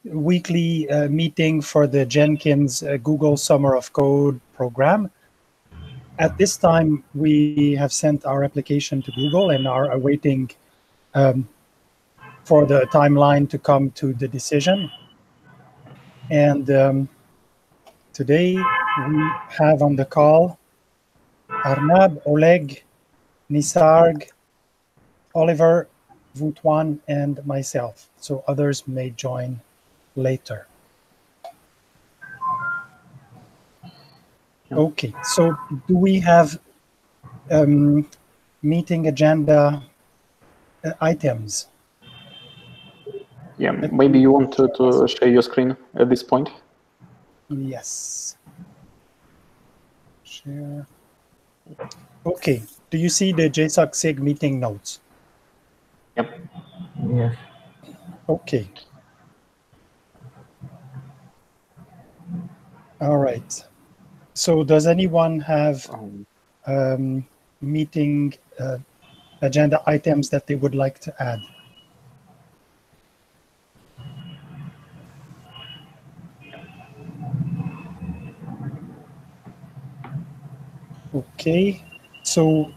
weekly meeting for the Jenkins Google Summer of Code program. At this time, we have sent our application to Google and are awaiting for the timeline to come to the decision. And today we have on the call Arnab, Oleg, Nisarg, Oliver, Vutuan, and myself. So others may join later. Okay, so do we have meeting agenda items? Yeah, maybe you want to share your screen at this point? Yes. Share. Okay, do you see the GSoC SIG meeting notes? Yep. Yes. Okay. All right. So does anyone have meeting agenda items that they would like to add? Okay, so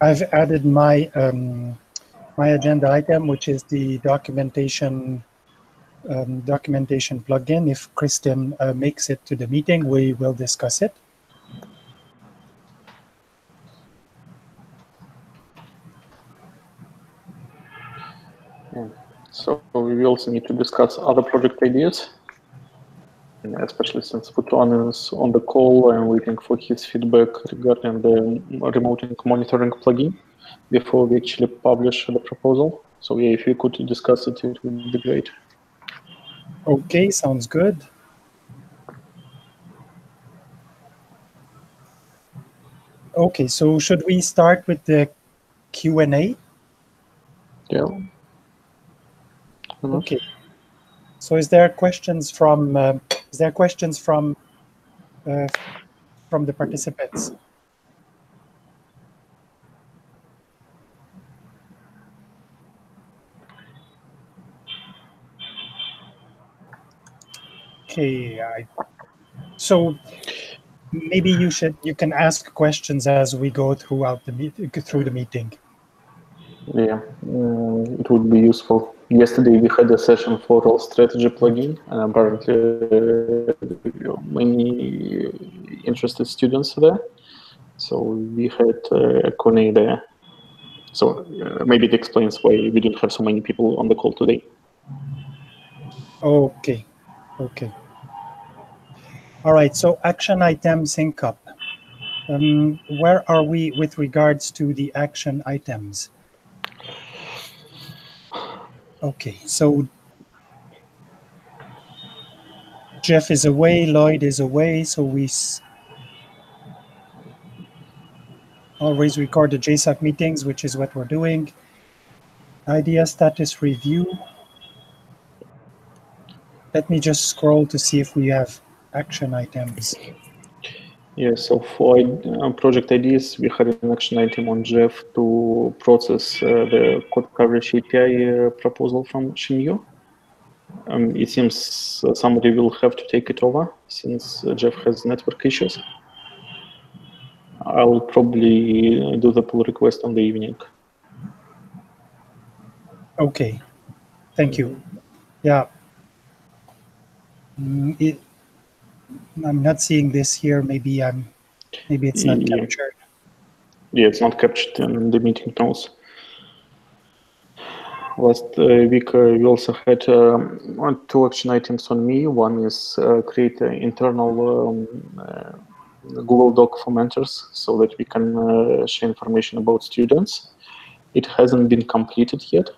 I've added my my agenda item, which is the documentation plugin. If Kristen makes it to the meeting, we will discuss it. Yeah. So we also need to discuss other project ideas, especially since Vutuan is on the call and waiting for his feedback regarding the remote monitoring plugin before we actually publish the proposal. So yeah, if you could discuss it, it would be great. Okay, sounds good. Okay, so should we start with the Q&A? Yeah. Okay. So is there questions from the participants? Okay, so maybe you can ask questions as we go through the meeting. Yeah, it would be useful. Yesterday we had a session for role strategy plugin, and apparently many interested students there. So we had a Q&A there. So maybe it explains why we didn't have so many people on the call today. Okay, okay. All right, so action item sync up. Where are we with regards to the action items? Okay, so Jeff is away, Lloyd is away, so we always record the GSoC meetings, which is what we're doing. Idea status review. Let me just scroll to see if we have action items. Yeah, so for project ideas, we had an action item on Jeff to process the code coverage API proposal from Shinyu. It seems somebody will have to take it over since Jeff has network issues. I'll probably do the pull request on the evening. Okay, thank you. Yeah, I'm not seeing this here. Maybe it's not captured. Yeah, it's not captured in the meeting notes. Last week we also had 2 action items on me. One is create an internal Google Doc for mentors so that we can share information about students. It hasn't been completed yet,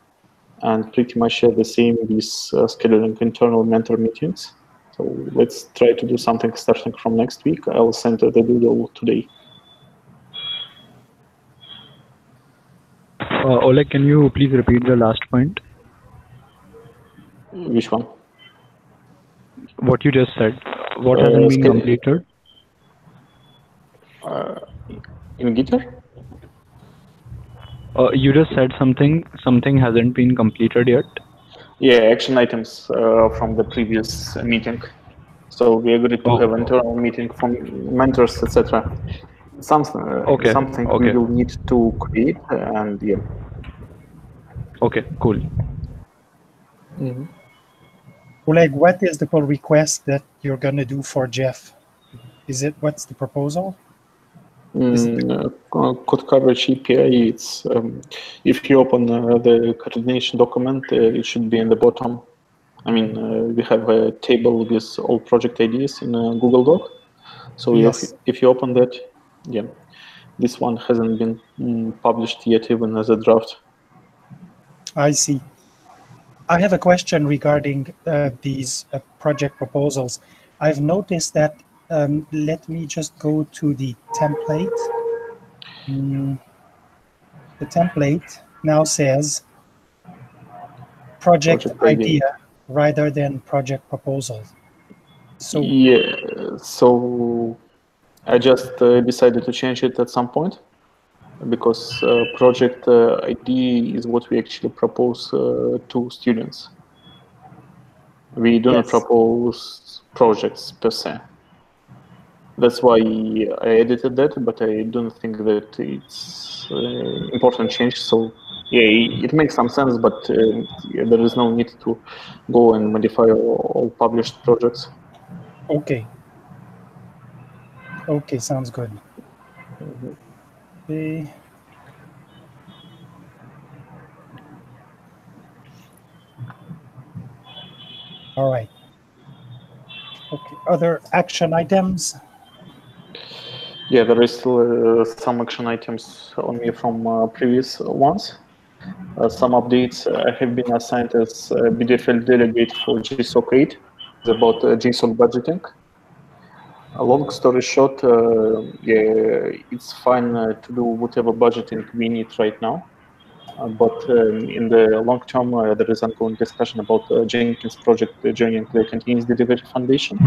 and pretty much the same with scheduling internal mentor meetings. So let's try to do something starting from next week. I'll send the doodle today. Oleg, can you please repeat the last point? Which one? What you just said. What hasn't been completed? In Gitter? You just said something hasn't been completed yet. Yeah, action items from the previous meeting. So we agreed to have internal meeting from mentors, etc. Something we Okay. will need to create, and yeah. Okay, cool. Oleg, what is the pull request that you're going to do for Jeff? What's the proposal? Code coverage API, it's if you open the coordination document, it should be in the bottom. I mean, we have a table with all project IDs in a Google Doc. So Yes. if you open that, yeah, this one hasn't been published yet, even as a draft. I see. I have a question regarding these project proposals. I've noticed that, let me just go to the template. The template now says project idea rather than project proposal. So yeah, so I just decided to change it at some point because project ID is what we actually propose to students. We do not propose projects per se. That's why I edited that, but I don't think that it's important change. So yeah, it makes some sense, but yeah, there is no need to go and modify all published projects. okay. Okay, sounds good. Okay. All right. Okay. Other action items? Yeah, there is still some action items on me from previous ones. Some updates. I have been assigned as BDFL delegate for GSoC 8. It's about GSoC budgeting. A long story short, yeah, it's fine to do whatever budgeting we need right now. But in the long term, there is ongoing discussion about Jenkins project joining the Continuous Delivery Foundation.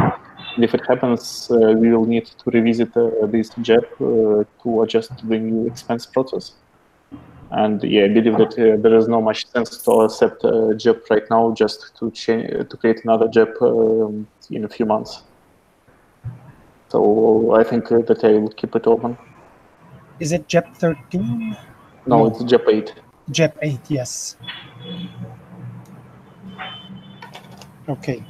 And if it happens, we will need to revisit this JEP to adjust to the new expense process. And yeah, I believe that there is no much sense to accept JEP right now just to create another JEP in a few months. So I think that I will keep it open. Is it JEP 13? No, it's JEP 8. JEP 8, yes. Okay.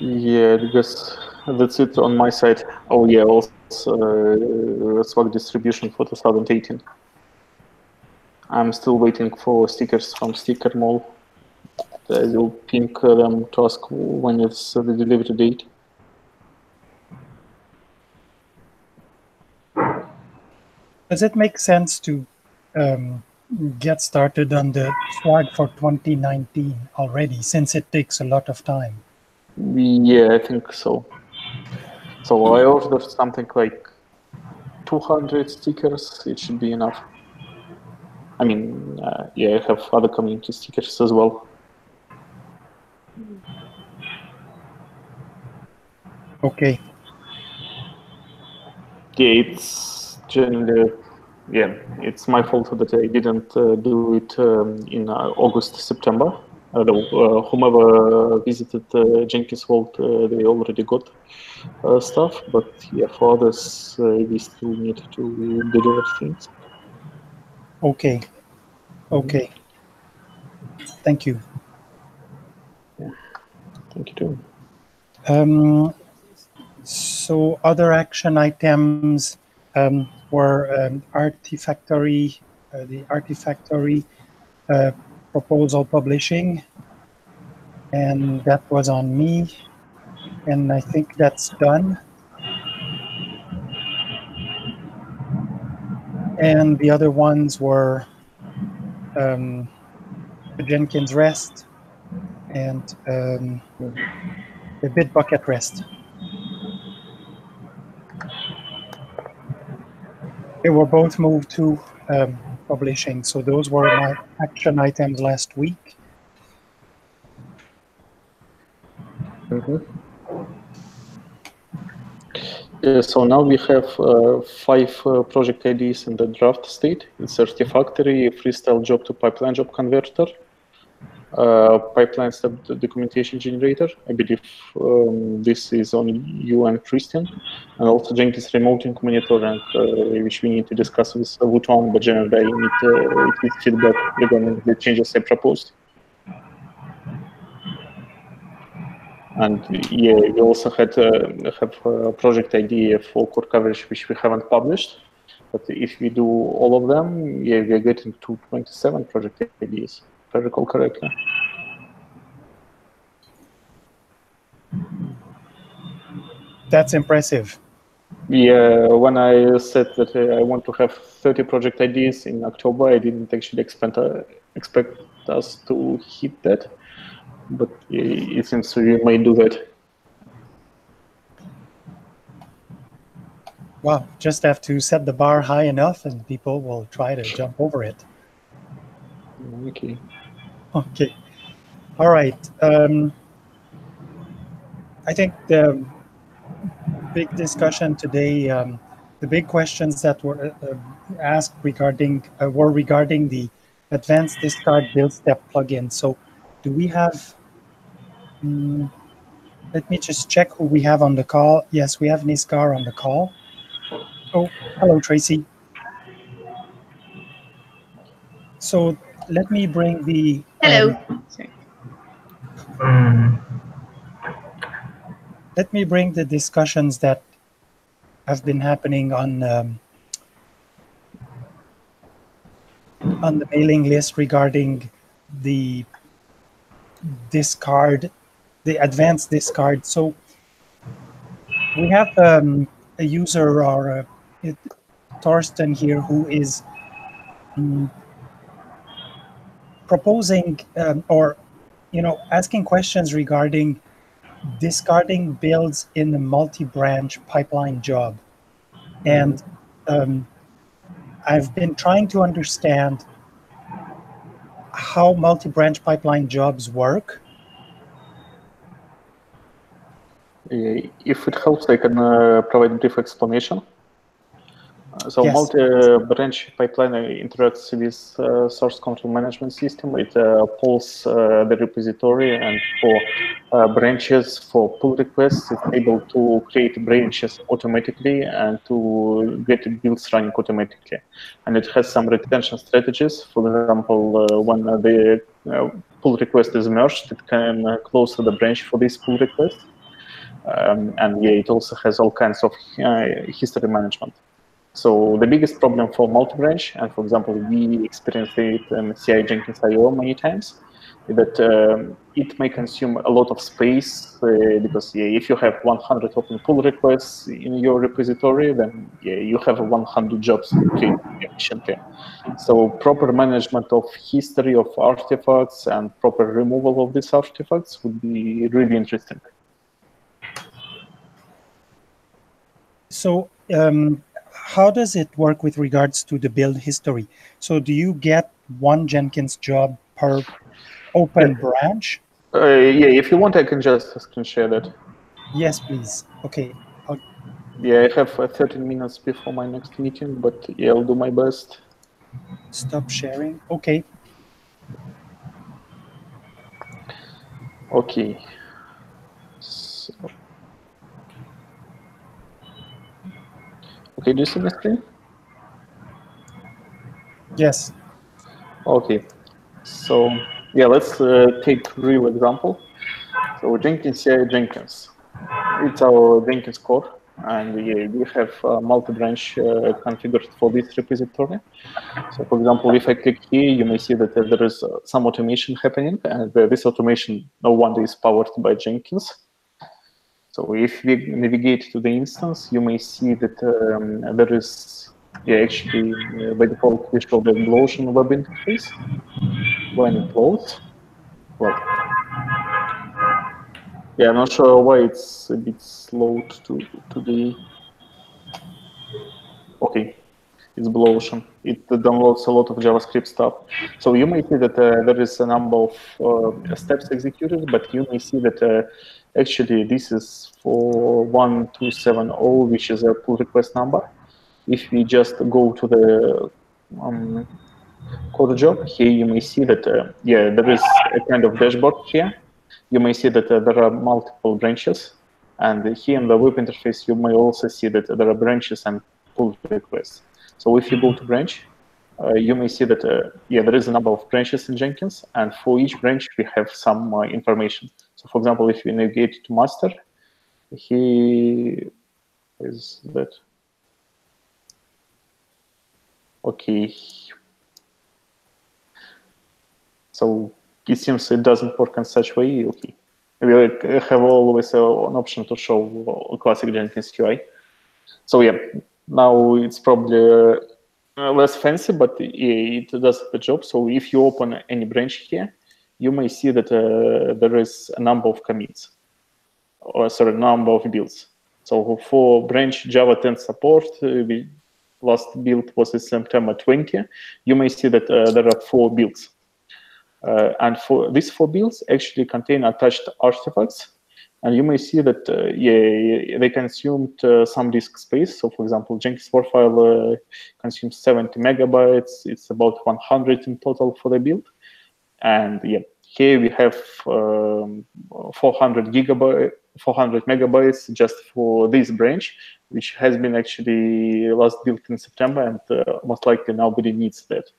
Yeah, I guess that's it on my side. Oh yeah, also swag distribution for 2018. I'm still waiting for stickers from Sticker Mall. I will ping them to ask when it's the delivery date. Does it make sense to get started on the swag for 2019 already, since it takes a lot of time? Yeah, I think so. So I ordered something like 200 stickers. It should be enough. I mean, yeah, I have other community stickers as well. Okay. Yeah, it's generally, yeah, it's my fault that I didn't do it in August, September. Whomever visited Jenkins Vault, they already got stuff, but yeah, for others, we still need to deliver things. Okay. Okay. Thank you. Yeah. Thank you too. So other action items were Artifactory, the Artifactory proposal publishing, and that was on me, and I think that's done. And the other ones were the Jenkins REST and the Bitbucket REST. They were both moved to publishing. So those were my action items last week. So now we have 5 project IDs in the draft state. It's Artifactory, Freestyle Job to Pipeline Job Converter, Pipeline Step Documentation Generator. I believe this is on you and Christian, and also Jenkins Remoting Monitoring, which we need to discuss with Wutuan, but generally I need its feedback regarding the changes I proposed. And yeah, we also have a project ID for core coverage, which we haven't published. But if we do all of them, yeah, we are getting to 27 project IDs, if I recall correctly. That's impressive. Yeah, when I said that I want to have 30 project IDs in October, I didn't actually expect us to hit that. But it seems we may do that. Wow, just have to set the bar high enough and people will try to jump over it. Okay. Okay. All right. I think the big discussion today, the big questions that were asked regarding the advanced discard build step plugin. So do we have, let me just check who we have on the call. Yes, we have Niskar on the call. Oh, hello, Tracy. So let me bring the... Hello. Let me bring the discussions that have been happening on the mailing list regarding the discard, the advanced discard. So we have a user, or Torsten here, who is proposing or asking questions regarding discarding builds in the multi-branch pipeline job. And I've been trying to understand how multi-branch pipeline jobs work. If it helps, I can provide a brief explanation. So Yes. multi-branch pipeline interacts with source control management system. It pulls the repository, and for branches, for pull requests, it's able to create branches automatically and to get builds running automatically. And it has some retention strategies. For example, when the pull request is merged, it can close the branch for this pull request. And yeah, it also has all kinds of history management. So the biggest problem for multi-branch, and for example, we experienced it in CI Jenkins IO many times, is that it may consume a lot of space because if you have 100 open pull requests in your repository, then you have 100 jobs efficiently. So proper management of history of artifacts and proper removal of these artifacts would be really interesting. So how does it work with regards to the build history? So do you get one Jenkins job per open branch? Yeah, if you want, I can just screen share that. Yes, please. Okay. Yeah, I have 13 minutes before my next meeting, but yeah, I'll do my best. Stop sharing. Okay. Okay. So, okay, do you see my screen? Yes. Okay. So yeah, let's take real example. So Jenkins CI Jenkins. It's our Jenkins core, and we have multi-branch configured for this repository. So for example, if I click here, you may see that there is some automation happening, and this automation no wonder is powered by Jenkins. So if we navigate to the instance, you may see that there is actually by default we show the Explosion web interface. When it loads, well, yeah, I'm not sure why it's a bit slow to the. Okay, it's Explosion. It downloads a lot of JavaScript stuff. So you may see that there is a number of steps executed, but you may see that Actually, this is for 1270, which is a pull request number. If we just go to the core job, here you may see that, there is a kind of dashboard here. You may see that there are multiple branches. And here in the web interface, you may also see that there are branches and pull requests. So if you go to branch, you may see that, there is a number of branches in Jenkins. And for each branch, we have some information. So for example, if you navigate to master, here is that. Okay. So it seems it doesn't work in such way. Okay. We have always an option to show classic Jenkins UI. So yeah, now it's probably less fancy, but it does the job. So if you open any branch here, you may see that there is a number of commits, or sorry, number of builds. So for branch Java 10 support, last build was in September 20. You may see that there are 4 builds. And for these 4 builds actually contain attached artifacts. And you may see that, they consumed some disk space. So for example, Jenkins war file consumes 70 megabytes. It's about 100 in total for the build. And here we have 400 megabytes just for this branch, which has been actually last built in September, and most likely nobody needs that.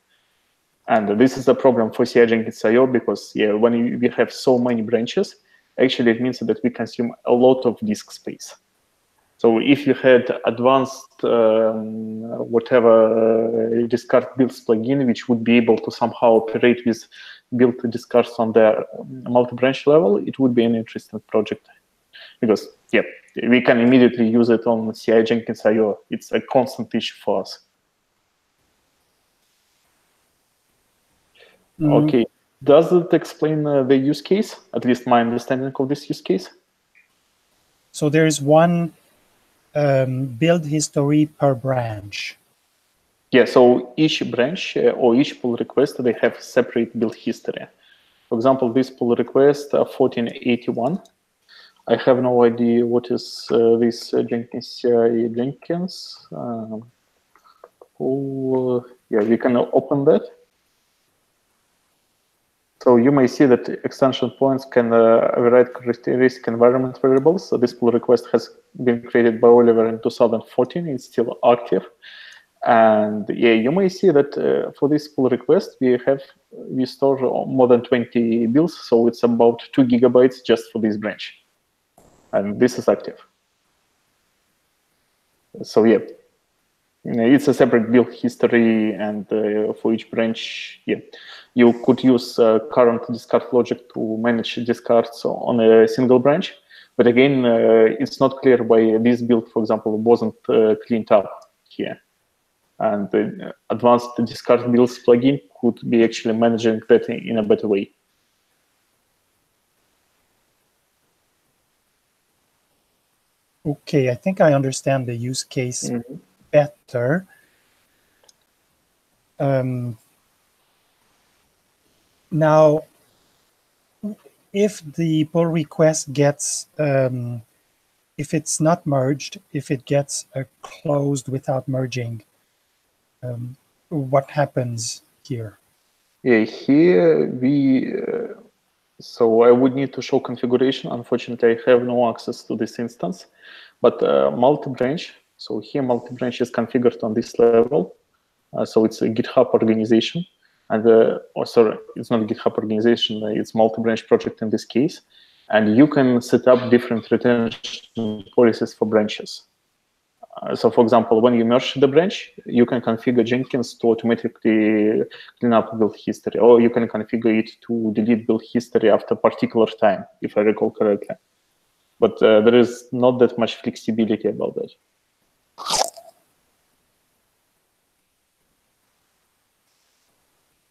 And this is a problem for CI Jenkins IO because when we have so many branches, actually it means that we consume a lot of disk space. So if you had advanced discard builds plugin, which would be able to somehow operate with build discards on the multi-branch level, it would be an interesting project. Because we can immediately use it on CI Jenkins IO. It's a constant issue for us. Okay, does it explain the use case? At least my understanding of this use case. So there is one build history per branch. Yeah, so each branch or each pull request, they have separate build history. For example, this pull request 1481. I have no idea what is this Jenkins CI Jenkins. We can open that. So you may see that extension points can override characteristic environment variables. So this pull request has been created by Oliver in 2014. It's still active. And you may see that for this pull request, we store more than 20 builds. So it's about 2 gigabytes just for this branch. And this is active. So it's a separate build history, and for each branch, you could use current discard logic to manage discards on a single branch. But again, it's not clear why this build, for example, wasn't cleaned up here. And the advanced discard builds plugin could be actually managing that in a better way. Okay, I think I understand the use case better. Now, if the pull request gets, if it's not merged, if it gets closed without merging, what happens here? Here so I would need to show configuration. Unfortunately, I have no access to this instance, but multi-branch. So here multi-branch is configured on this level. So it's a GitHub organization. And sorry, it's not a GitHub organization, it's multi-branch project in this case. And you can set up different retention policies for branches. So for example, when you merge the branch, you can configure Jenkins to automatically clean up build history, or you can configure it to delete build history after a particular time, if I recall correctly. But there is not that much flexibility about that.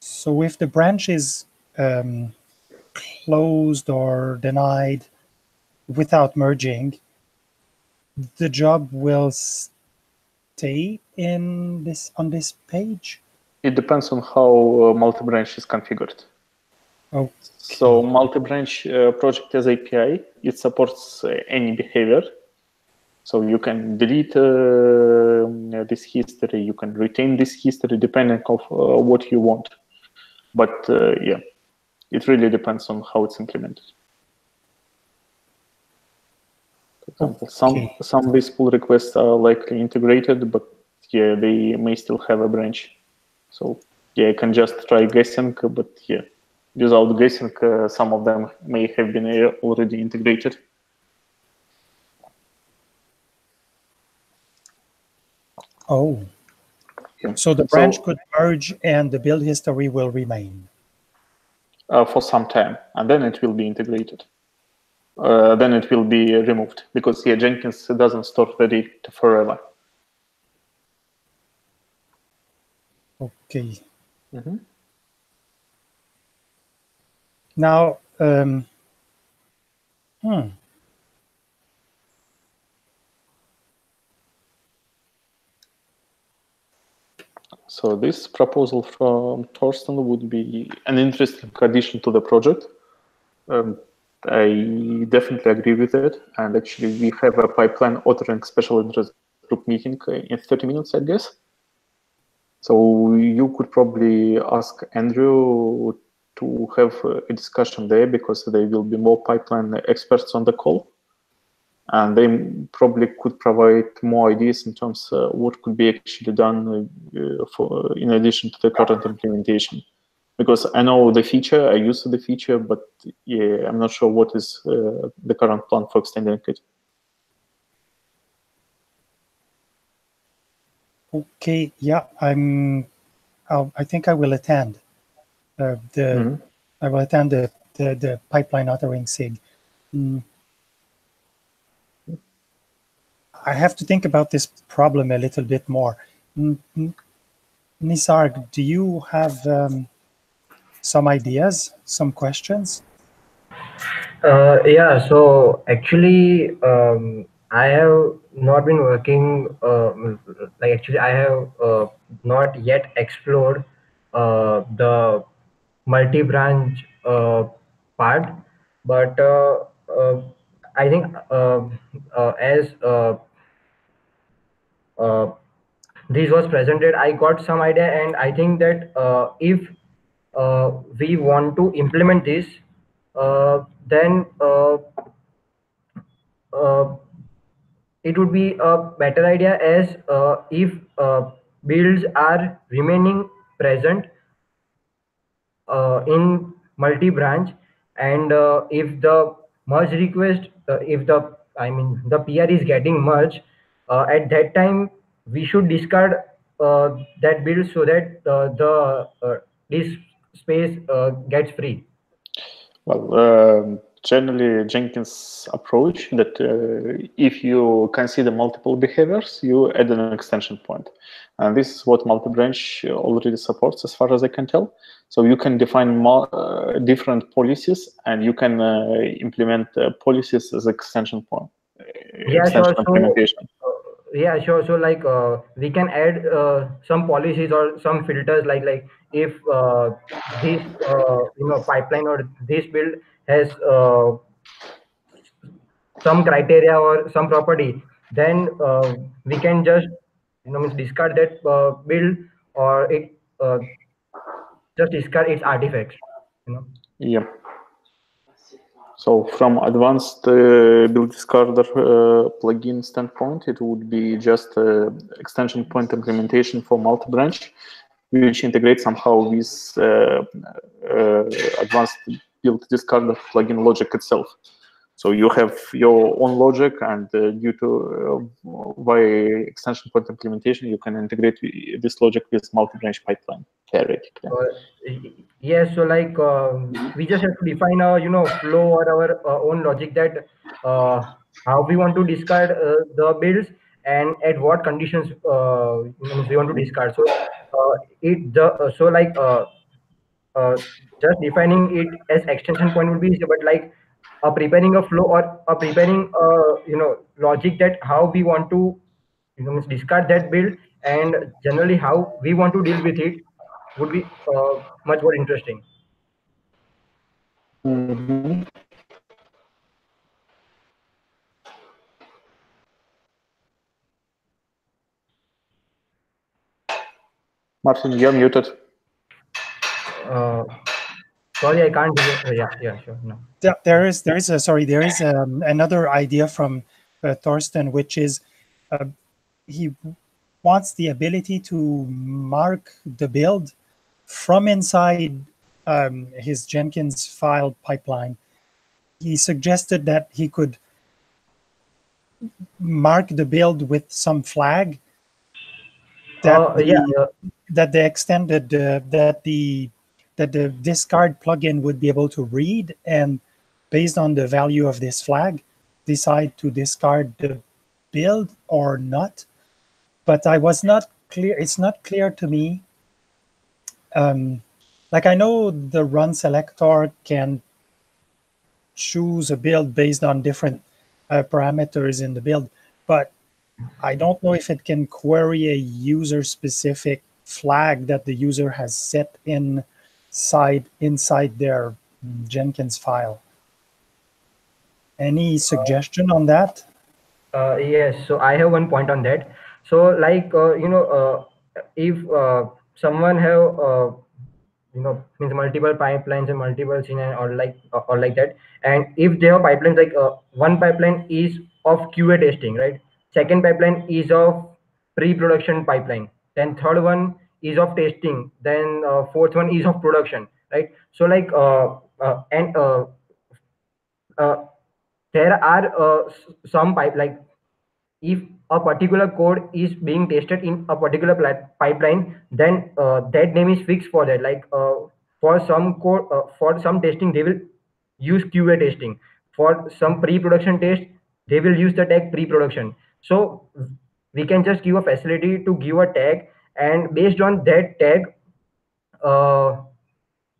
So if the branch is closed or denied without merging, the job will stay on this page? It depends on how multi-branch is configured. Okay. So multi-branch project as API, it supports any behavior. So you can delete this history, you can retain this history depending of what you want. But yeah, it really depends on how it's implemented. For example, some of these pull requests are likely integrated, but yeah, they may still have a branch. So yeah, I can just try guessing, but yeah, without guessing, some of them may have been already integrated. Oh, yeah. So the branch could merge and the build history will remain? For some time, and then it will be integrated. Then it will be removed, because yeah, Jenkins doesn't store the data forever. Okay. Now, So this proposal from Thorsten would be an interesting addition to the project. I definitely agree with it. And actually, we have a pipeline authoring special interest group meeting in 30 minutes, I guess. So you could probably ask Andrew to have a discussion there, because there will be more pipeline experts on the call. And they probably could provide more ideas in terms of what could be actually done in addition to the current implementation. Because I know the feature, I use the feature, but yeah, I'm not sure what is the current plan for extending it. Okay, yeah, I think I will attend I will attend the pipeline authoring SIG. I have to think about this problem a little bit more. Nisarg, do you have some ideas, some questions? Yeah, so actually, I have not been working, like actually I have not yet explored the multi-branch part, but I think as this was presented, I got some idea, and I think that if we want to implement this, then it would be a better idea as if builds are remaining present in multi-branch, and if the merge request, if the the PR is getting merged, at that time we should discard that build so that this space gets free. Well, generally Jenkins approach that if you consider multiple behaviors, you add an extension point. And this is what multi-branch already supports, as far as I can tell. So you can define different policies, and you can implement policies as extension point. Yeah, extension sure. implementation. Yeah, sure. So like we can add some policies or some filters, like if this pipeline or this build has some criteria or some property, then we can just means discard that build, or it just discard its artifacts. Yeah. So from advanced build discarder plugin standpoint, it would be just extension point implementation for multi-branch, which integrates somehow with advanced build discarder plugin logic itself. So you have your own logic, and due to via extension point implementation, you can integrate this logic with multi-branch pipeline theoretically. Yes, so like we just have to define our flow or our own logic, that how we want to discard the builds and at what conditions we want to discard. So just defining it as extension point would be easy, but like preparing a flow or preparing logic that how we want to discard that build, and generally how we want to deal with it would be much more interesting. Mhm. Martin, you're muted. Uh, Sorry, I can't hear. Yeah, sure. No. There is another idea from Thorsten, which is he wants the ability to mark the build from inside his Jenkins file pipeline. He suggested that he could mark the build with some flag that Yeah. the extended that the discard plugin would be able to read, and based on the value of this flag, decide to discard the build or not. But I was not clear. It's not clear to me. Like I know the run selector can choose a build based on different parameters in the build, but I don't know if it can query a user-specific flag that the user has set inside their Jenkins file. Any suggestion on that? Yes, so I have one point on that. So, like, if someone have, means multiple pipelines and multiple scene or like that, and if they have pipelines like one pipeline is of QA testing, right? Second pipeline is of pre-production pipeline. Then third one is of testing. Then fourth one is of production, right? So, like, and uh, there are some pipe like if a particular code is being tested in a particular pipeline, then that name is fixed for that. Like for some code, for some testing, they will use QA testing. For some pre-production test, they will use the tag pre-production. So we can just give a facility to give a tag, and based on that tag, uh,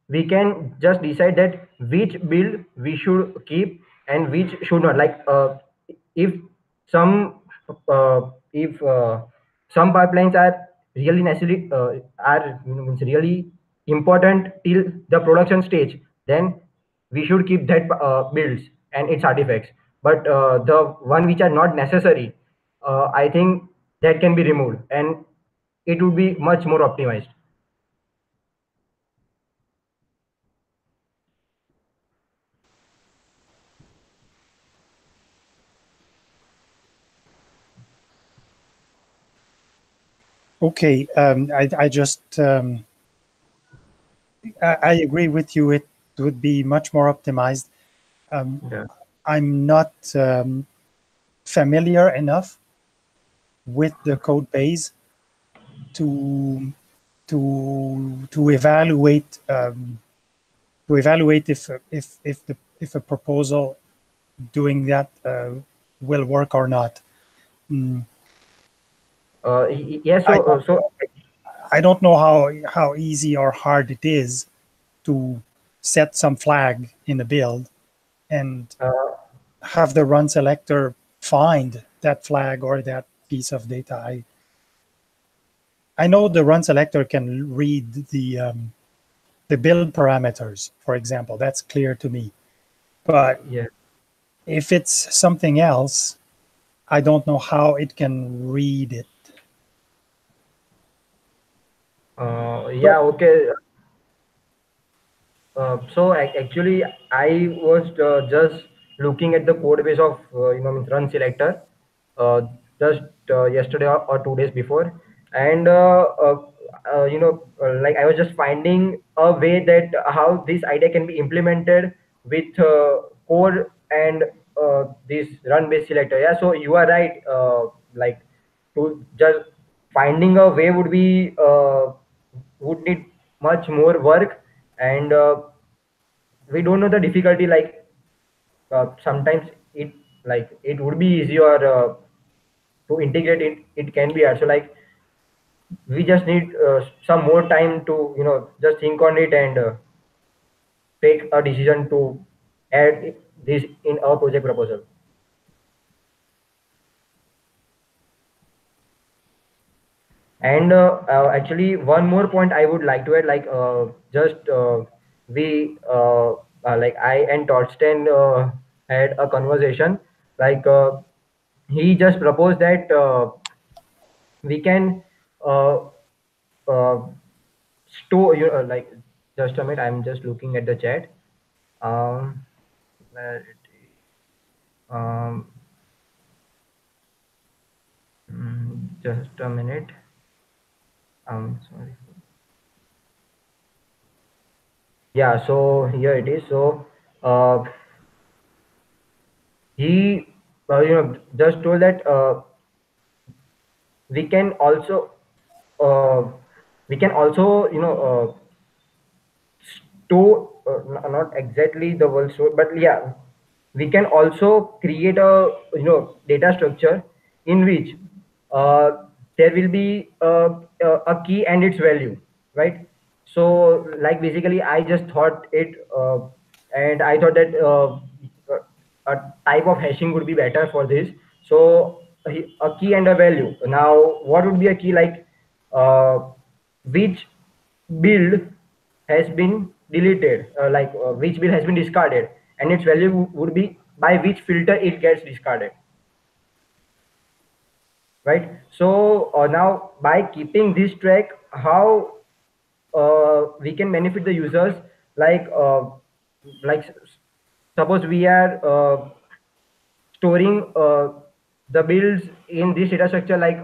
we can just decide that which build we should keep and which should not. Like if some if some pipelines are really necessary, are means really important till the production stage, then we should keep that builds and its artifacts. But the one which are not necessary, I think that can be removed and it would be much more optimized. Okay, I just I agree with you. It would be much more optimized. Yeah. I'm not familiar enough with the code base to evaluate if a proposal doing that will work or not. Yes, I don't know how easy or hard it is to set some flag in a build and have the run selector find that flag or that piece of data. I know the run selector can read the build parameters, for example. That's clear to me. But yeah. if it's something else, I don't know how it can read it. Yeah, okay. So actually, I was just looking at the code base of means run selector uh, just yesterday or 2 days before, and like I was just finding a way that how this idea can be implemented with code and this run based selector. Yeah, so you are right. Like to just finding a way would need much more work, and we don't know the difficulty. Like sometimes it would be easy or to integrate it can be hard. So like we just need some more time to just think on it and take a decision to add this in our project proposal. And actually, one more point I would like to add, like just we like I and Torsten had a conversation. Like he just proposed that we can uh, uh, store like, just a minute, I'm just looking at the chat. Where it is? um just a minute. Sorry. Yeah, so here it is. So uh, he just told that we can also uh, store, not exactly the word store, but yeah, we can also create a data structure in which uh, there will be a key and its value, right? So like basically I just thought it, and I thought that a type of hashing would be better for this. So a key and a value. Now what would be a key? Like uh, which build has been deleted, which bill has been discarded, and its value would be by which filter it gets discarded, right? So now by keeping this track, how we can benefit the users, like suppose we are storing the builds in this data structure, like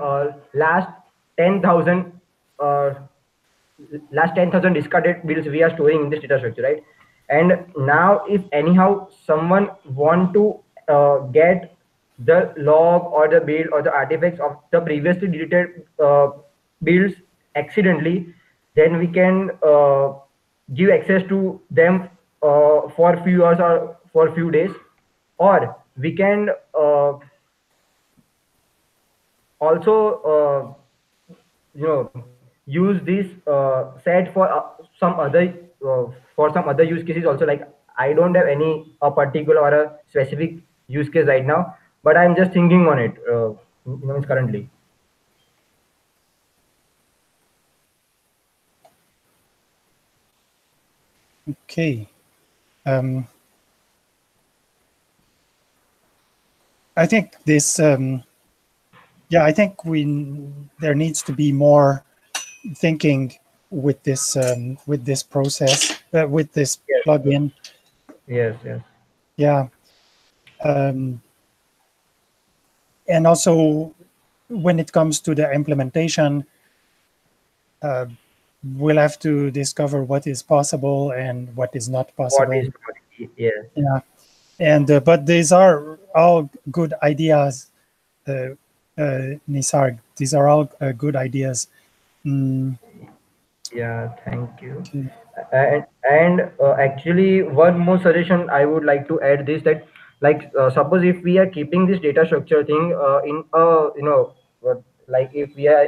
last 10,000 uh, last 10,000 discarded bills we are storing in this data structure, right? And now if anyhow someone want to get the log or the bill or the artifacts of the previously deleted bills accidentally, then we can give access to them for few hours or for few days, or we can also use this set uh, for some other use cases also. Like I don't have any a particular or a specific use case right now, but I'm just thinking on it currently. Okay. I think this, yeah, I think there needs to be more thinking with this process, with this Yes, plugin. yes. Yeah. And also when it comes to the implementation, we'll have to discover what is possible and what is not What possible. is not? Yes. Yeah. And but these are all good ideas, Nisarg. These are all good ideas. Yeah, thank you. Okay. And actually, one more suggestion I would like to add this, that like suppose if we are keeping this data structure thing in like if we are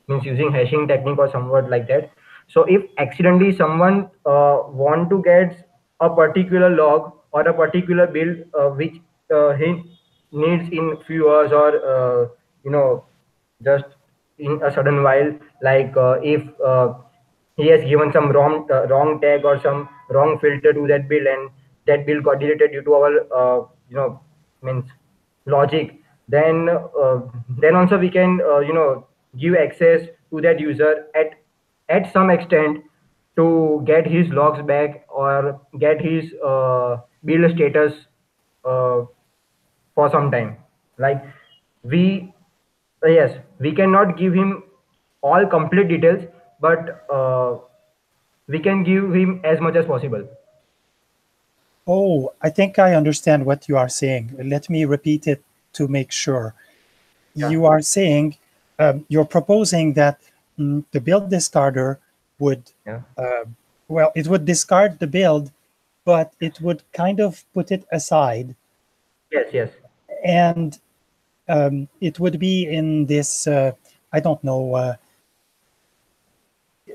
means using hashing technique or somewhat like that. So if accidentally someone want to get a particular log or a particular build which he needs in few hours, or just in a sudden while, like if he has given some wrong tag or some wrong filter to that build, and that build got deleted due to our means logic, then also we can give access to that user at some extent to get his logs back or get his build status uh, for some time. Like we yes, we cannot give him all complete details, but we can give him as much as possible. Oh, I think I understand what you are saying. Let me repeat it to make sure. Yeah. You are saying, you're proposing that the build discarder would, Yeah. well, it would discard the build, but it would kind of put it aside, Yes. and it would be in this, I don't know,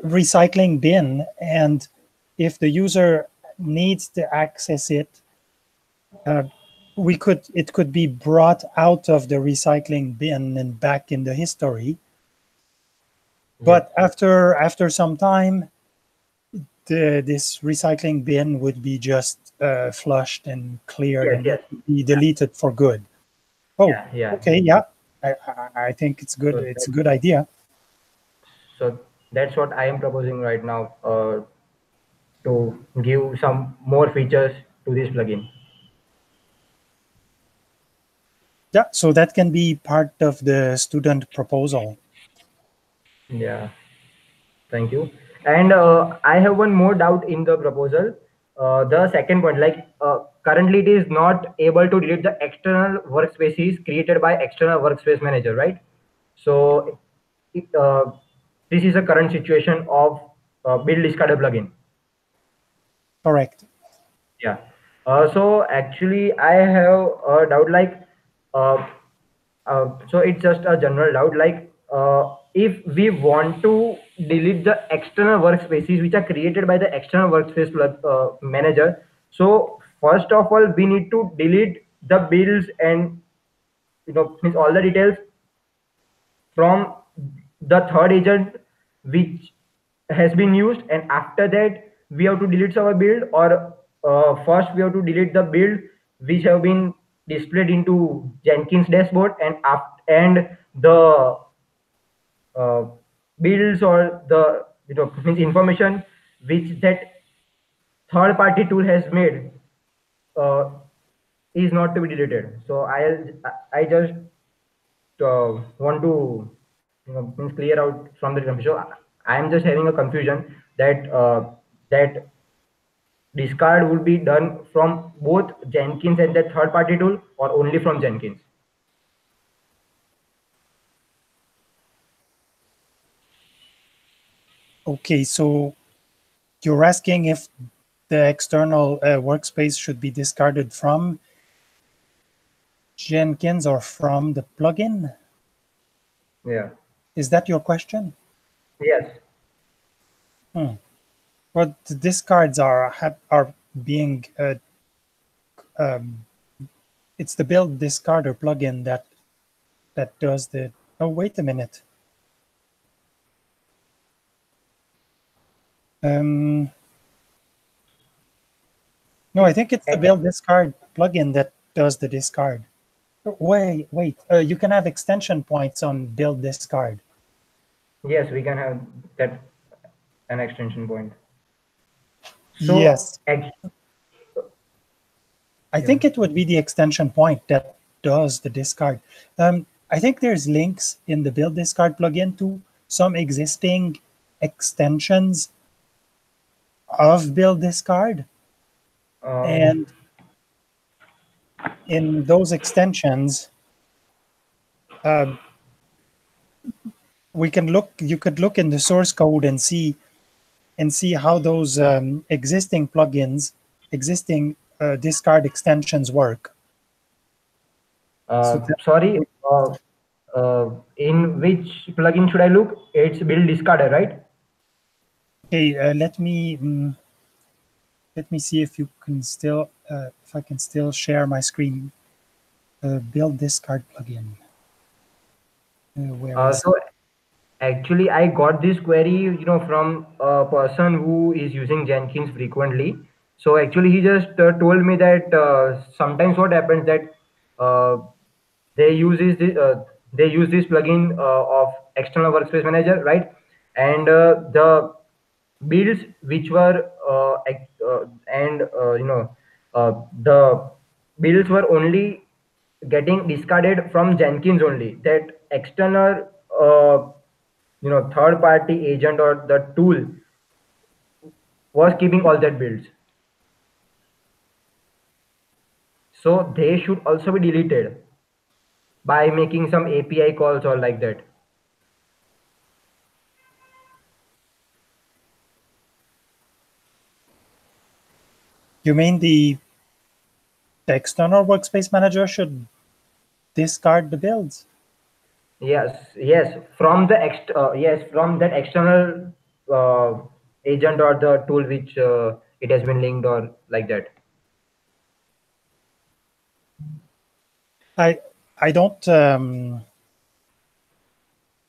recycling bin. And if the user needs to access it, it could be brought out of the recycling bin and back in the history. Yes. But after some time, this recycling bin would be just flushed and cleared Yes, and yes. it would be deleted for good. Oh, Yeah, yeah. okay, yeah. I think it's good. So, It's a good idea. so that's what I am proposing right now, to give some more features to this plugin. Yeah, so that can be part of the student proposal. Yeah, thank you. And I have one more doubt in the proposal. The second point, like currently it is not able to delete the external workspaces created by external workspace manager, right? So it, this is a current situation of build discarder plugin. Correct. Yeah. So actually, I have a doubt like, uh, so it's just a general doubt like, if we want to delete the external workspaces which are created by the external workspace manager, so first of all, we need to delete the builds and means all the details from the third agent which has been used, and after that we have to delete our build, or first we have to delete the build which have been displayed into Jenkins dashboard, and the uh, builds or the means information which that third party tool has made uh, is not to be deleted. So I just want to means clear out from the confusion. So I am just having a confusion that that discard would be done from both Jenkins and the third party tool, or only from Jenkins. Okay, so you're asking if the external workspace should be discarded from Jenkins or from the plugin? Yeah. Is that your question? Yes. Well, the discards are being it's the build discarder plugin that does the. Oh, wait a minute. No, I think it's the build discard plugin that does the discard. Wait. You can have extension points on build discard. Yes, we can have that an extension point. So Yes, I yeah. think it would be the extension point that does the discard. I think there's links in the build discard plugin to some existing extensions of build discard, Um, and in those extensions, we can look. You could look in the source code and see how those existing plugins, existing discard extensions work. So sorry. In which plugin should I look? It's build discarder, right? okay, let me see if you can still if I can still share my screen. Build discard plugin. Where is So actually, I got this query, from a person who is using Jenkins frequently. So actually, he just told me that sometimes what happens that uh, they use this plugin of external workspace manager, right? And the builds which were and the builds were only getting discarded from Jenkins only. That external third party agent or the tool was keeping all that builds, so they should also be deleted by making some API calls or like that. You mean the external workspace manager should discard the builds? Yes, from the yes, from that external agent or the tool which it has been linked or like that. I don't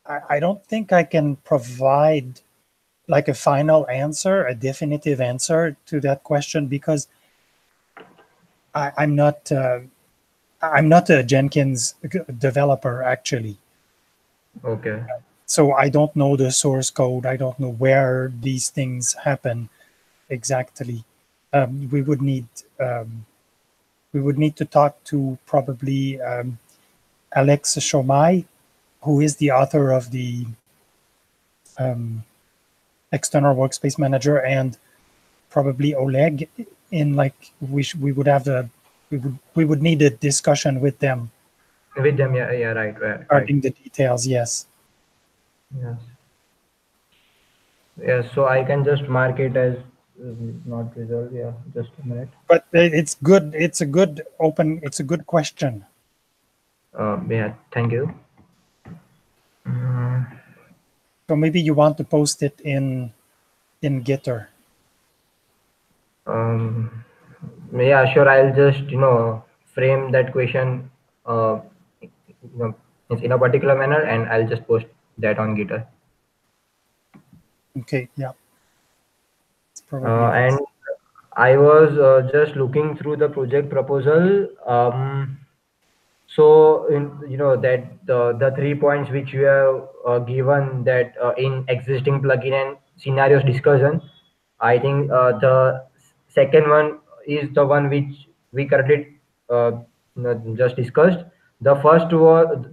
I don't think I can provide like a final answer, a definitive answer to that question, because I'm not a Jenkins developer actually. Okay. So I don't know the source code. I don't know where these things happen exactly. Um, we would need um, we would need to talk to probably Alex Shomai, who is the author of the um, external workspace manager, and probably Oleg. In like we would have a we would need a discussion with them With them, yeah, yeah, right, right, right. regarding the details. Yes, Yes. Yes, so I can just mark it as not resolved. Yeah, just a minute. but it's good. It's a good open. It's a good question. Yeah, thank you. Mm, So maybe you want to post it in Gitter. um, yeah, sure. I'll just frame that question, you know, in a particular manner, and I'll just post that on Gitter. Okay, yeah, it's probably And best. I was just looking through the project proposal. So that the 3 points which you have given, that in existing plugin and scenarios discussion, I think the second one is the one which we currently just discussed. The first was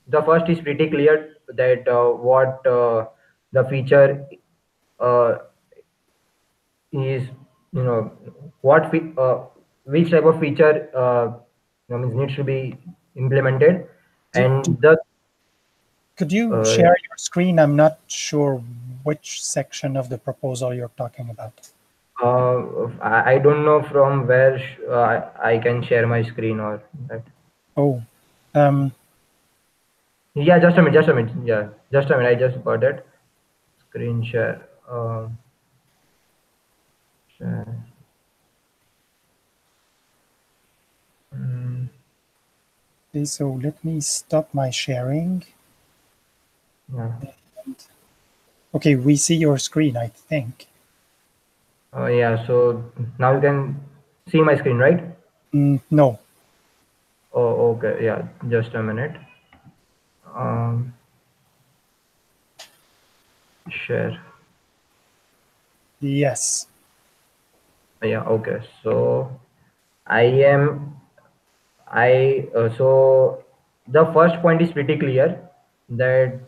the first is pretty clear, that what the feature uh, is, what which type of feature means needs to be implemented. And the Could you uh, share your screen? I'm not sure which section of the proposal you're talking about. I don't know from where I can share my screen or that. Oh, um, Yeah, just a minute, yeah, just a minute, I just got it. Screen share. Share. Mm, okay, so let me stop my sharing. yeah. Okay, we see your screen, I think. Yeah, so now you can see my screen, right? No, Oh, okay, yeah, just a minute. um Share. yes. Yeah, okay. So I am so the first point is pretty clear, that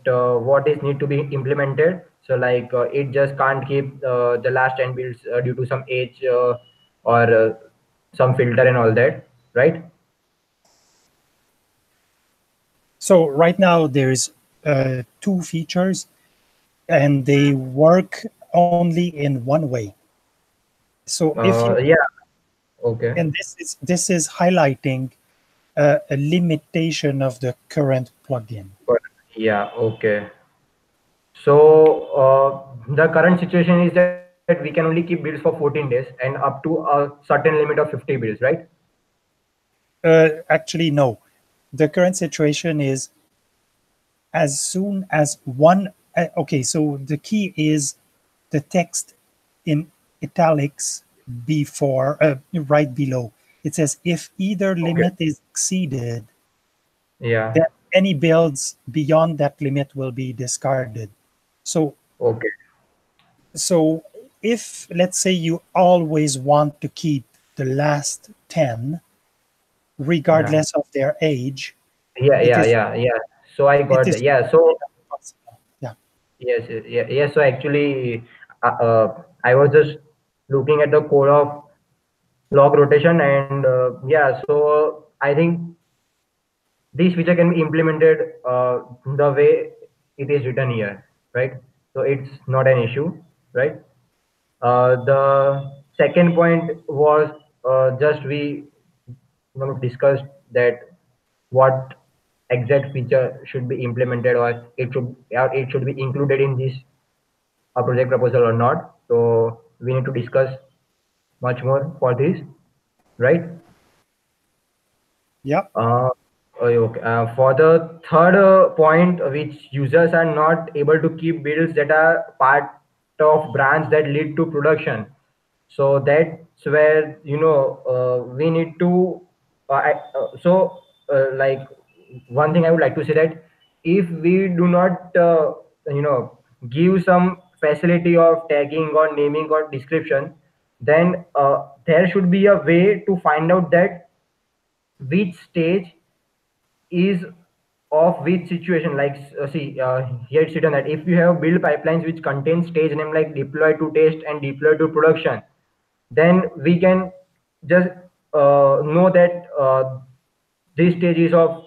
what is need to be implemented. So like it just can't keep the last 10 builds due to some age or some filter and all that, right? So right now there's two features and they work only in one way. So if you, Yeah, okay. and this is highlighting a limitation of the current plugin. But yeah, okay. So the current situation is that we can only keep builds for 14 days and up to a certain limit of 50 builds, right? Actually, no. The current situation is as soon as one, okay, so the key is the text in italics before, right below. It says if either Okay. limit is exceeded, Yeah. then any builds beyond that limit will be discarded. So, Okay. so if let's say you always want to keep the last 10, Yeah. regardless of their age, Yeah, it yeah, is yeah, yeah. So I it got is that. Yeah. So possible. Yeah. yes, yeah, yes. So actually, I was just looking at the code of log rotation, and yeah. So I think this feature can be implemented the way it is written here, right? So it's not an issue, right? The second point was just we discussed that what exact feature should be implemented, or it should be included in this project proposal or not. So we need to discuss much more for this, right? Yeah. Uh, Okay. For the third point, which users are not able to keep builds that are part of branch that lead to production. So that's where we need to. Like one thing I would like to say that if we do not give some facility of tagging or naming or description, then there should be a way to find out that which stage is of which situation. Like see here it's written that if you have build pipelines which contain stage name like deploy to test and deploy to production, then we can just know that this stage is of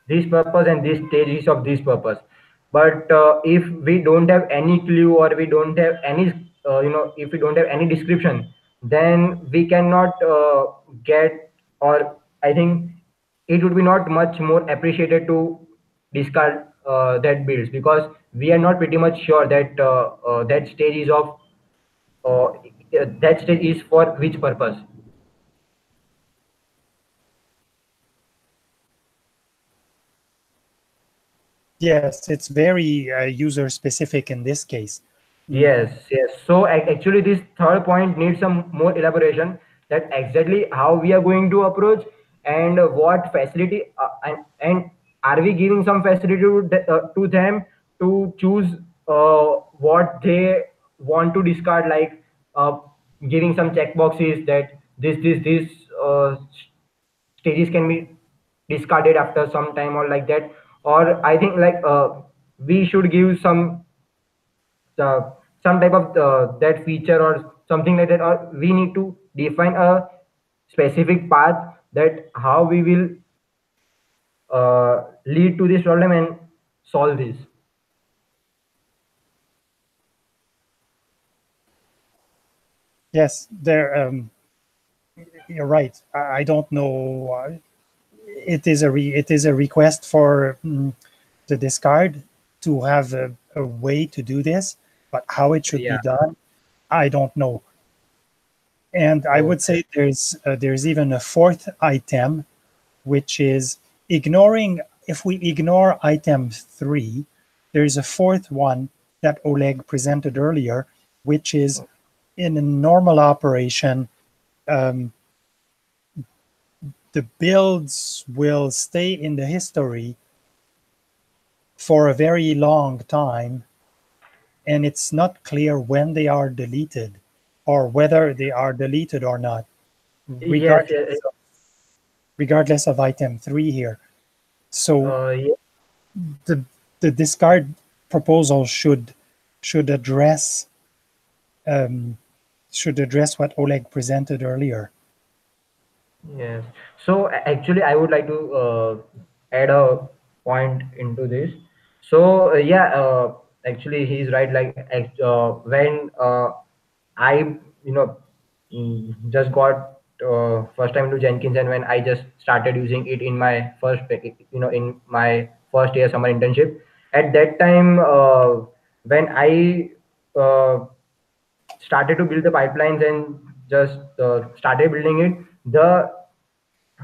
this purpose and this stage is of this purpose. But if we don't have any clue or we don't have any if we don't have any description, then we cannot get, or I think it would be not much more appreciated to discard that builds, because we are not pretty much sure that that stage is of uh, that stage is for which purpose. Yes, it's very user specific in this case. Yes, yes. So actually, this third point needs some more elaboration. That exactly how we are going to approach, and what facility and are we giving some facility to them to choose what they want to discard, like uh, giving some checkboxes that this stages can be discarded after some time or like that. Or I think like we should give uh, some type of that feature or something like that, or we need to define a specific path that how we will lead to this problem and solve this. Yes, you're right. I don't know. It is a request for the discard to have a way to do this, but how it should be Yeah. done, I don't know. And I would Okay. say there's even a fourth item, which is ignoring. If we ignore item 3, there's a fourth one that Oleg presented earlier, which is in a normal operation, um, the builds will stay in the history for a very long time, and it's not clear when they are deleted or whether they are deleted or not, Yes, yes. regardless of item 3 here. So Yeah. the the discard proposal um, should address what Oleg presented earlier. Yes. So actually, I would like to add a point into this. So yeah, actually, he's right. Like when I just got first time to Jenkins, and when I just started using it in my in my first year summer internship. At that time, when I started to build the pipelines and just started building it,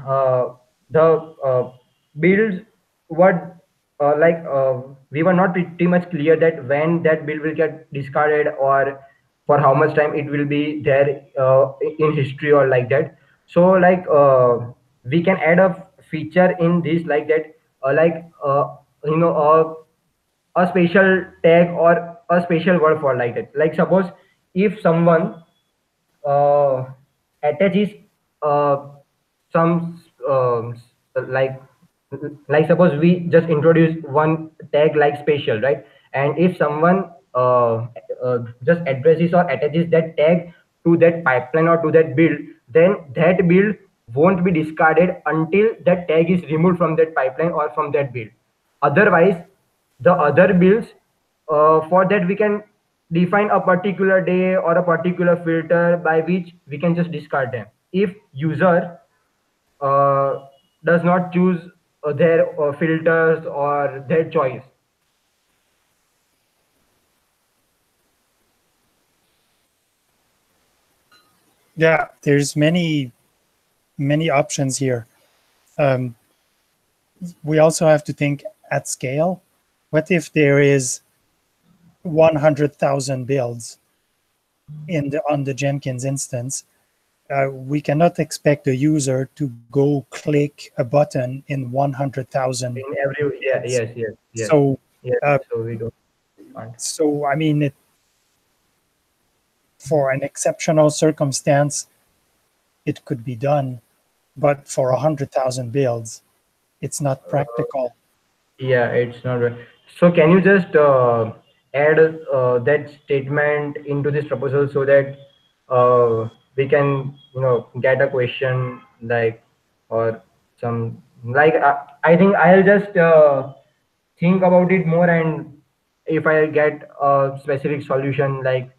uh, the builds what we were not pretty much clear that when that build will get discarded or for how much time it will be there in history or like that. So like we can add a feature in this like that, like you know a special tag or a special word for like that. Like suppose if someone uh, attaches uh, some like suppose we just introduce one tag like special, right? And if someone just addresses or attaches that tag to that pipeline or to that build, then that build won't be discarded until that tag is removed from that pipeline or from that build. Otherwise, the other builds, for that we can define a particular day or a particular filter by which we can just discard them if user uh, does not choose their filters or their choice. Yeah, there's many options here. Um, we also have to think at scale. What if there is 100,000 builds on the Jenkins instance? We cannot expect a user to go click a button in 100,000. In every, yeah, yes. So, yes. So we don't want. So I mean, for an exceptional circumstance, it could be done, but for 100,000 builds, it's not practical. Yeah, it's not right. So can you just add that statement into this proposal so that we can, get a question like, or some like, I think I'll just think about it more, and if I get a specific solution like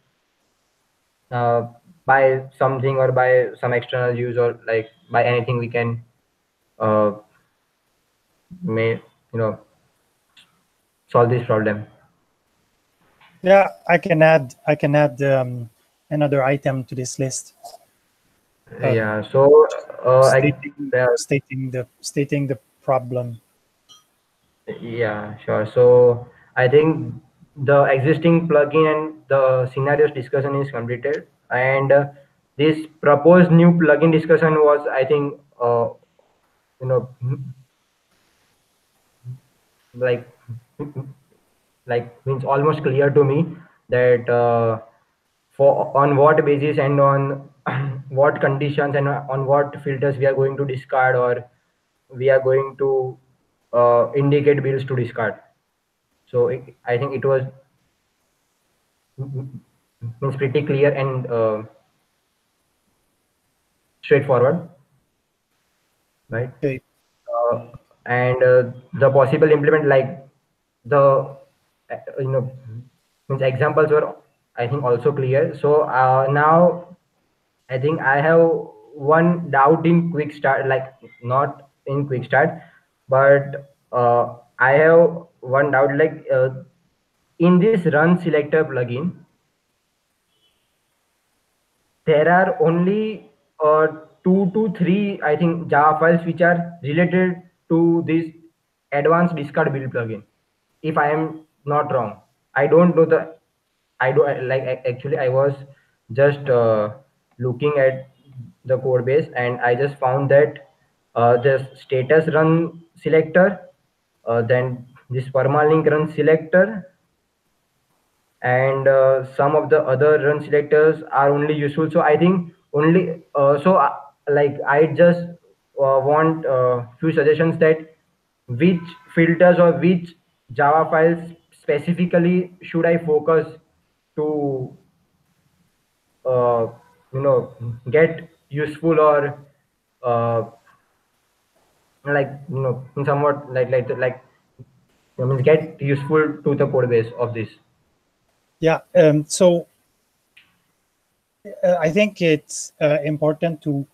uh, by something or by some external use or like by anything, we can uh, may solve this problem. Yeah, I can add another item to this list. Yeah. So stating the problem. Yeah, sure. So I think the existing plugin and the scenarios discussion is completed, and this proposed new plugin discussion was, I think, you know, like means almost clear to me that for on what basis and on what conditions and on what filters we are going to discard, or we are going to indicate bills to discard. So I think it was means pretty clear and straightforward, right? Okay. And the possible implement, like the means examples were, I think, also clear. So now I think I have one doubt in quick start, like not in quick start, but I have one doubt, like in this run selector plugin, there are only two to three, I think, Java files which are related to this advanced discard build plugin. If I am not wrong, I don't know the. I do like actually I was just looking at the code base, and I just found that the status run selector, then this permalink run selector, and some of the other run selectors are only useful. So I think only like I just want few suggestions that which filters or which Java files specifically should I focus to uh, get useful, or uh, like somewhat means get useful to the code base of this. Yeah. So I think it's important to.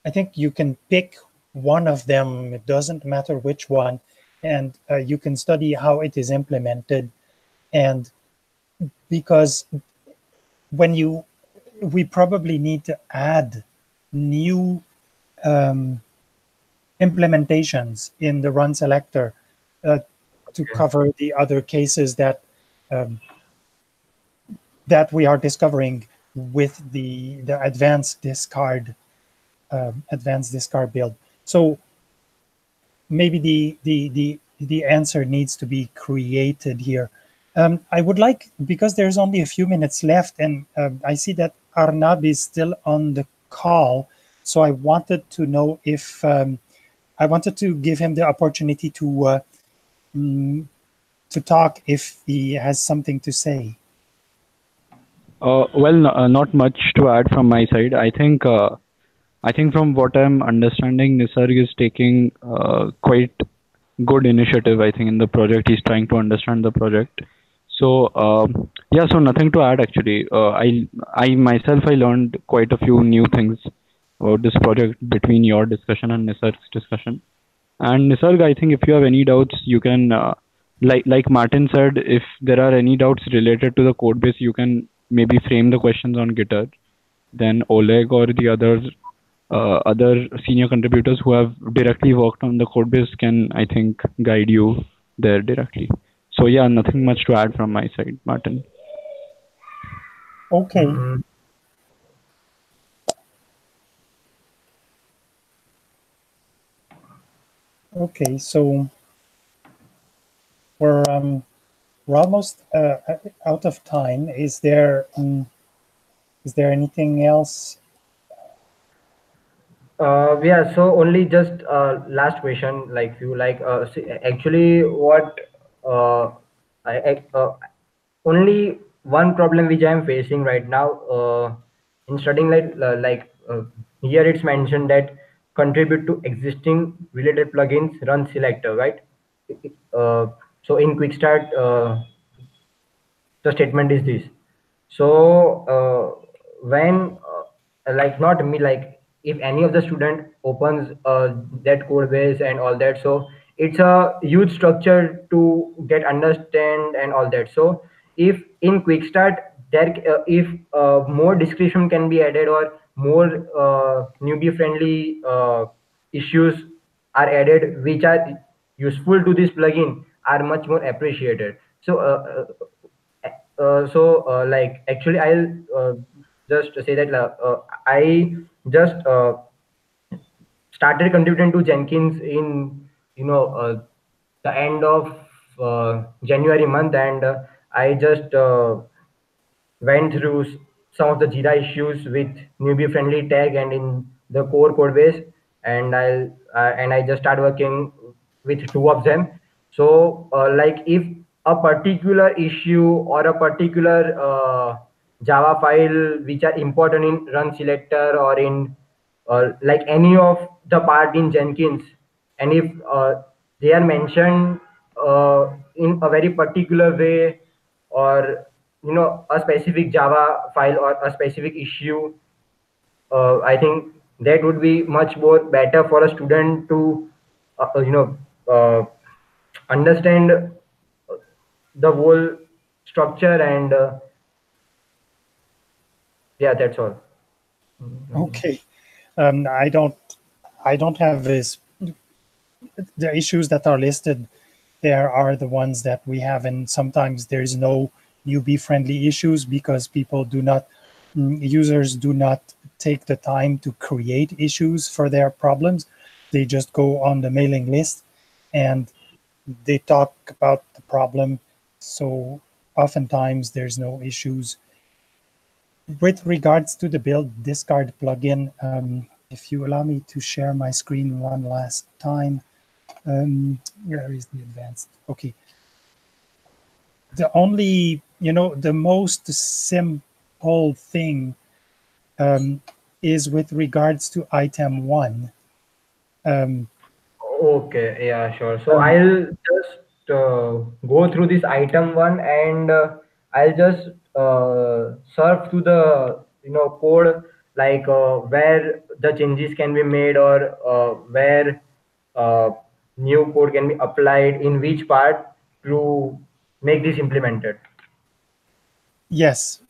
I think you can pick one of them. It doesn't matter which one, and you can study how it is implemented. And because we probably need to add new implementations in the run selector to cover the other cases that that we are discovering with the advanced discard build. So maybe the answer needs to be created here. I would like, because there's only a few minutes left, and I see that Arnab is still on the call, so I wanted to know if I wanted to give him the opportunity to talk if he has something to say. Well, not much to add from my side. I think from what I'm understanding, Nisarg is taking quite good initiative, I think, in the project. He's trying to understand the project. So yeah, so nothing to add actually. I myself, I learned quite a few new things about this project between your discussion and Nisarg's discussion. And Nisarg, I think if you have any doubts, you can, like Martin said, if there are any doubts related to the code base, you can maybe frame the questions on GitHub. Then Oleg or the others other senior contributors who have directly worked on the code base can, I think, guide you there directly. So yeah, nothing much to add from my side, Martin. Okay. Okay, so we're almost out of time. Is there anything else? Yeah, so only just last question, like you like actually what only one problem which I am facing right now in studying, here it's mentioned that contribute to existing related plugins run selector, right? So in quick start, the statement is this. So when like not me, like if any of the student opens that code base and all that, so it's a huge structure to get understand and all that. So if in quick start there if more description can be added or more newbie friendly issues are added which are useful to this plugin are much more appreciated. So like actually I'll just say that I just started contributing to Jenkins in the end of January month, and I just went through some of the Jira issues with newbie friendly tag and in the core code base, and I just start working with two of them. So like if a particular issue or a particular Java file which are important in run selector or in like any of the part in Jenkins, and if they are mentioned in a very particular way, or a specific Java file or a specific issue, I think that would be much more better for a student to uh, understand the whole structure, and yeah, that's all. Okay, I don't have this. The issues that are listed there are the ones that we have, and sometimes there's no newbie friendly issues because people do not, users do not take the time to create issues for their problems. They just go on the mailing list and they talk about the problem. So oftentimes there's no issues. With regards to the build discard plugin, if you allow me to share my screen one last time. Where is the advanced? Okay. The only, the most simple thing is with regards to item 1. Okay, yeah, sure. So I'll just go through this item one, and I'll just surf to the code, like where the changes can be made, or where uh, new code can be applied in which part to make this implemented. Yes,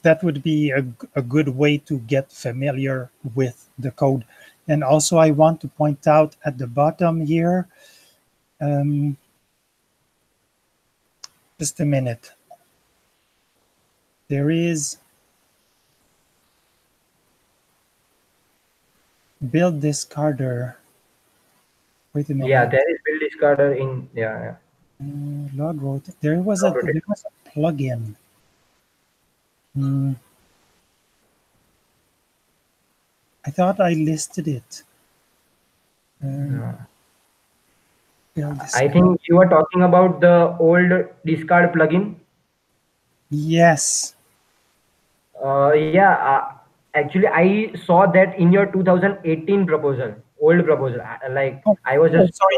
that would be a good way to get familiar with the code. And also I want to point out at the bottom here, just a minute. There is build discarder. Wait a minute. Yeah, there is build discarder in Log rotate. There was a plugin. I thought I listed it. I think you are talking about the old discard plugin. Yes. Yeah, actually, I saw that in your 2018 proposal, old proposal. Like I was just sorry,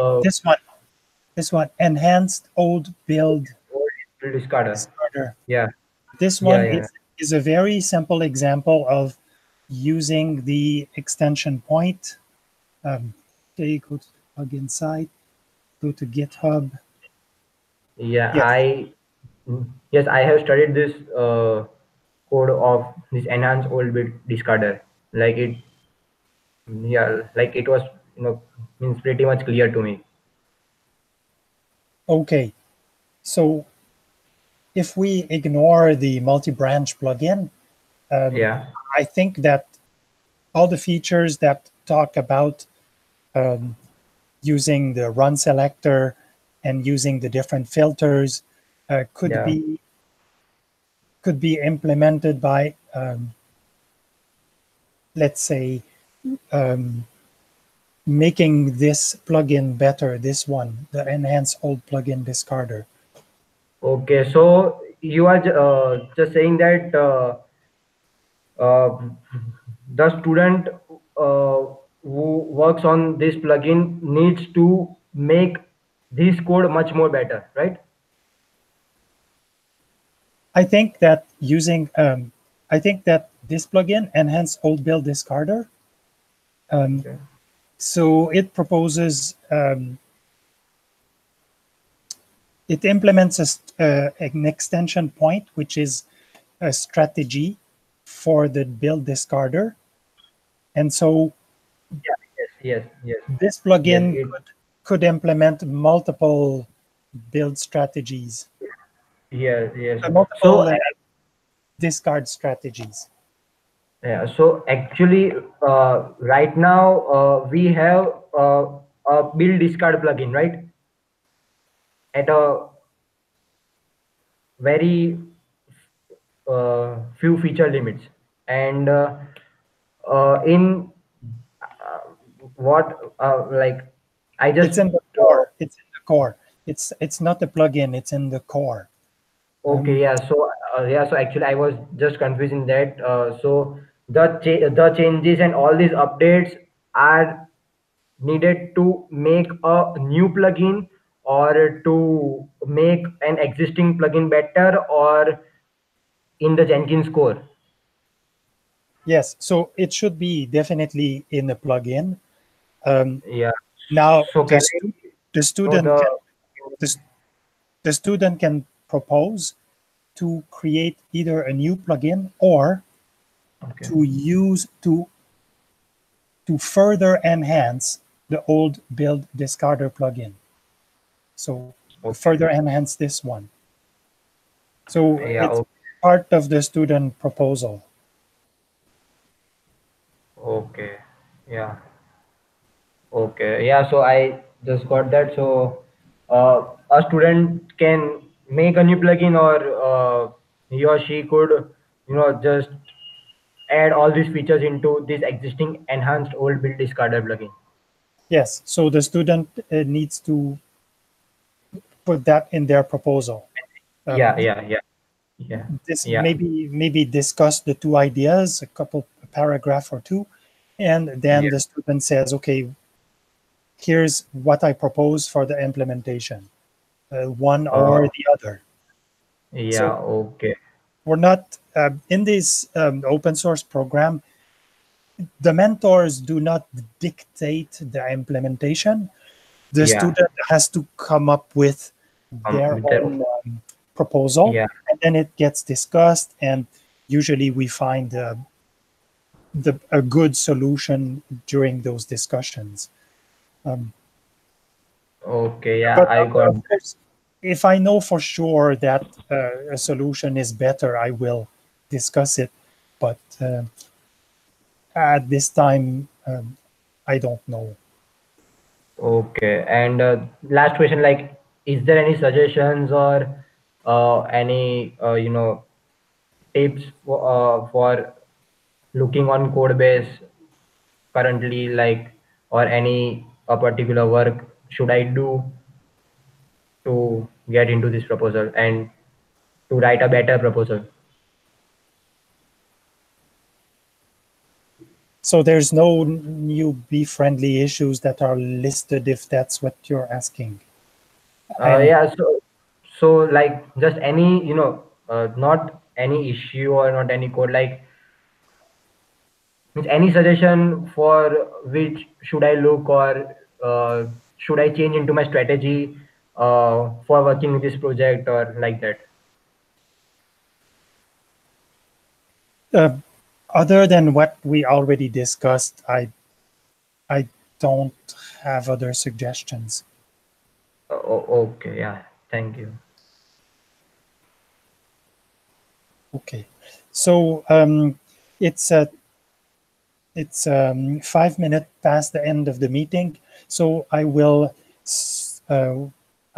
this one, enhanced old build old discarder. Yeah, This yeah, one yeah. is a very simple example of using the extension point. Okay, go to the plugin site, go to GitHub. Yeah, Yes. yes, I have studied this code of this enhanced old bit discarder. Like Yeah, like it was, means pretty much clear to me. Okay, so if we ignore the multi-branch plugin, Yeah, I think that all the features that talk about using the run selector and using the different filters could yeah. be implemented by let's say making this plugin better, this one, the enhance old plugin discarder. Okay, so you are just saying that uh, the student who works on this plugin needs to make this code much more better, right? I think that using I think that this plugin enhance old build discarder, Okay. so it proposes it implements an extension point, which is a strategy for the build discarder. And so Yeah, yes, yes, this yes, plugin it, could implement multiple build strategies, yes, yes. multiple So discard strategies. yeah, so actually, right now we have a build discard plugin, right? At a very few feature limits, and in what like I just It's in the core. It's in the core. It's not a plugin. It's in the core. okay, yeah. So yeah, so actually I was just confusing that. So the changes and all these updates are needed to make a new plugin or to make an existing plugin better or in the Jenkins core. Yes. So it should be definitely in the plugin. Um, Yeah. now So can I the know student the can the, the student can propose to create either a new plugin or okay. to use to further enhance the old build discarder plugin. So Okay. further enhance this one. So Yeah. it's part of the student proposal. Okay. Yeah. Okay. Yeah. So I just got that. So a student can make a new plugin, or he or she could, just add all these features into this existing enhanced old build discarder plugin. Yes, so the student needs to put that in their proposal. Yeah. Um, Yeah. Yeah. Yeah. this Yeah. maybe discuss the two ideas, a paragraph or two, and then Yeah. the student says, okay, here's what I propose for the implementation, one or Uh, the other. yeah. So Okay. we're not in this open source program. The mentors do not dictate the implementation. The Yeah. student has to come up with their With their, own proposal, yeah. and then it gets discussed, and usually we find a good solution during those discussions. Um, Okay. Yeah. but I got. of course, if I know for sure that a solution is better, I will discuss it. But at this time, I don't know. Okay. And last question, like, is there any suggestions or any tips for looking on code base currently, like, or any a particular work should I do to get into this proposal and to write a better proposal? So there's no new bee-friendly issues that are listed, if that's what you're asking. And Yeah. So like just any not any issue or not any code, like means any suggestion for which should I look, or should I change into my strategy for working with this project or like that? other than what we already discussed, I I don't have other suggestions. Okay, yeah, thank you. Okay, so it's 5 minutes past the end of the meeting, so I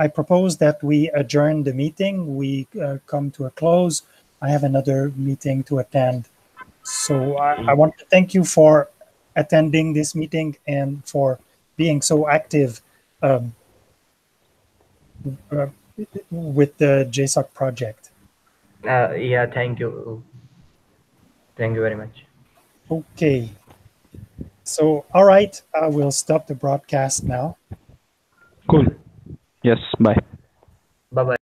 propose that we adjourn the meeting. We come to a close. I have another meeting to attend. So I want to thank you for attending this meeting and for being so active um, uh, with the GSoC project. Yeah, thank you. Thank you very much. Okay. So, all right, I will stop the broadcast now. Cool. Yes, bye. Bye bye.